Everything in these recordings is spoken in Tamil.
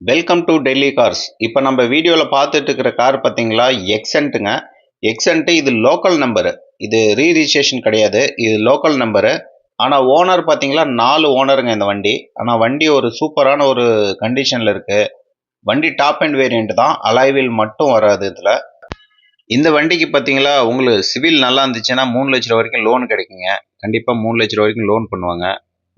Welcome to Delhi cars. இப்போ நம்ம வீடியோவில் பார்த்துட்டு இருக்கிற கார் பார்த்தீங்களா, எக்ஸென்ட்டுங்க. எக்ஸென்ட்டு இது லோக்கல் நம்பரு. இது ரீரிஜிஸ்ட்ரேஷன் கிடையாது, இது லோக்கல் நம்பரு. ஆனால் ஓனர் பார்த்தீங்களா 4 ஓனருங்க இந்த வண்டி. ஆனால் வண்டி ஒரு சூப்பரான ஒரு கண்டிஷனில் இருக்குது. வண்டி டாப் அண்ட் வேரியண்ட் தான், அலாய்வில் மட்டும் வராது இதில். இந்த வண்டிக்கு பார்த்தீங்களா உங்களுக்கு சிவில் நல்லா இருந்துச்சுன்னா 3 லட்ச ரூபா வரைக்கும் லோன் கிடைக்குங்க. கண்டிப்பாக 3 லட்ச ரூபா வரைக்கும் லோன் பண்ணுவாங்க.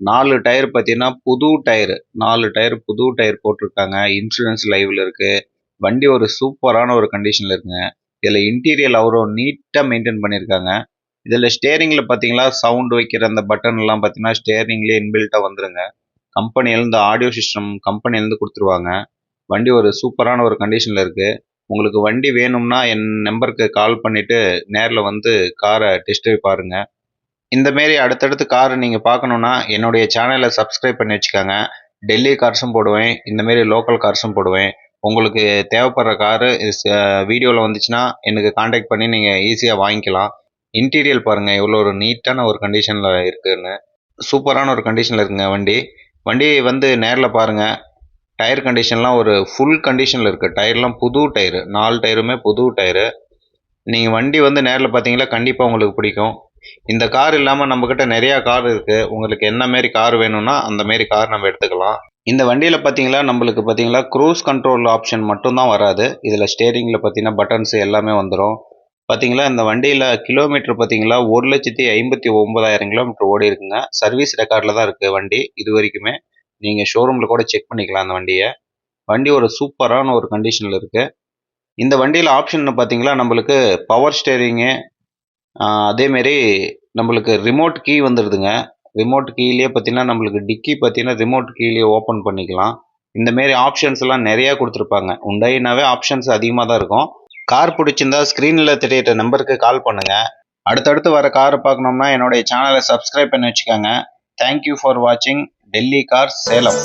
4 டயர் பார்த்தீங்கன்னா புது டயரு, 4 டயர் புது டயர் போட்டிருக்காங்க. இன்சூரன்ஸ் லைவில் இருக்குது. வண்டி ஒரு சூப்பரான ஒரு கண்டிஷனில் இருக்குங்க. இதில் இன்டீரியர் அவ்வளோ நீட்டாக மெயின்டைன் பண்ணியிருக்காங்க. இதில் ஸ்டேரிங்கில் பார்த்தீங்களா சவுண்டு வைக்கிற அந்த பட்டன் எல்லாம் பார்த்தீங்கன்னா ஸ்டேரிங்லேயே இன்பில்ட்டாக வந்துருங்க. கம்பெனிலேருந்து ஆடியோ சிஸ்டம் கம்பெனிலேருந்து கொடுத்துருவாங்க. வண்டி ஒரு சூப்பரான ஒரு கண்டிஷனில் இருக்குது. உங்களுக்கு வண்டி வேணும்னா என் நம்பருக்கு கால் பண்ணிவிட்டு நேரில் வந்து காரை டெஸ்ட் ட்ரைவ் பாருங்கள். இந்தமாரி அடுத்தடுத்து கார் நீங்கள் பார்க்கணுன்னா என்னுடைய சேனலை சப்ஸ்கிரைப் பண்ணி வச்சுக்கோங்க. டெல்லி கார்ஸும் போடுவேன், இந்தமாரி லோக்கல் கார்ஸும் போடுவேன். உங்களுக்கு தேவைப்படுற காரு வீடியோவில் வந்துச்சுன்னா எனக்கு காண்டாக்ட் பண்ணி நீங்கள் ஈஸியாக வாங்கிக்கலாம். இன்டீரியர் பாருங்கள் எவ்வளோ ஒரு நீட்டான ஒரு கண்டிஷனில் இருக்குதுன்னு. சூப்பரான ஒரு கண்டிஷனில் இருக்குங்க வண்டி. வண்டி வந்து நேரில் பாருங்கள். டயர் கண்டிஷன்லாம் ஒரு ஃபுல் கண்டிஷனில் இருக்குது. டயர்லாம் புது டயரு, 4 டயருமே புது டயரு. நீங்கள் வண்டி வந்து நேரில் பார்த்தீங்களா கண்டிப்பாக உங்களுக்கு பிடிக்கும். இந்த கார் இல்லாமல் நம்மக்கிட்ட நிறையா கார் இருக்குது. உங்களுக்கு என்ன மாரி கார் வேணும்னா அந்த மாரி கார் நம்ம எடுத்துக்கலாம். இந்த வண்டியில் பார்த்தீங்களா நம்மளுக்கு பார்த்தீங்களா க்ரூஸ் கண்ட்ரோல் ஆப்ஷன் மட்டும்தான் வராது. இதில் ஸ்டேரிங்கில் பார்த்தீங்கன்னா பட்டன்ஸ் எல்லாமே வந்துடும். பார்த்தீங்களா இந்த வண்டியில் கிலோமீட்டர் பார்த்தீங்களா 1,59,000 கிலோமீட்டர் ஓடி இருக்குங்க. சர்வீஸ் ரெக்கார்டில் தான் இருக்குது வண்டி இது வரைக்குமே. நீங்கள் ஷோரூமில் கூட செக் பண்ணிக்கலாம் அந்த வண்டியை. வண்டி ஒரு சூப்பரான ஒரு கண்டிஷனில் இருக்குது. இந்த வண்டியில் ஆப்ஷன் பார்த்தீங்களா நம்மளுக்கு பவர் ஸ்டேரிங்கு, அதேமாரி நம்மளுக்கு ரிமோட் கீ வந்துடுதுங்க. ரிமோட் கீழே பார்த்தீங்கன்னா நம்மளுக்கு டிக்கி பார்த்தீங்கன்னா ரிமோட் கீழே ஓப்பன் பண்ணிக்கலாம். இந்தமாரி ஆப்ஷன்ஸ்லாம் நிறையா கொடுத்துருப்பாங்க. உண்டைனாவே ஆப்ஷன்ஸ் அதிகமாக தான் இருக்கும். கார் பிடிச்சிருந்தா ஸ்க்ரீனில் தெரியிற நம்பருக்கு கால் பண்ணுங்கள். அடுத்தடுத்து வர காரை பார்க்கணும்னா என்னுடைய சேனலை சப்ஸ்கிரைப் பண்ணி வச்சுக்கோங்க. தேங்க்யூ ஃபார் வாட்சிங் டெல்லி கார்ஸ் சேலம்.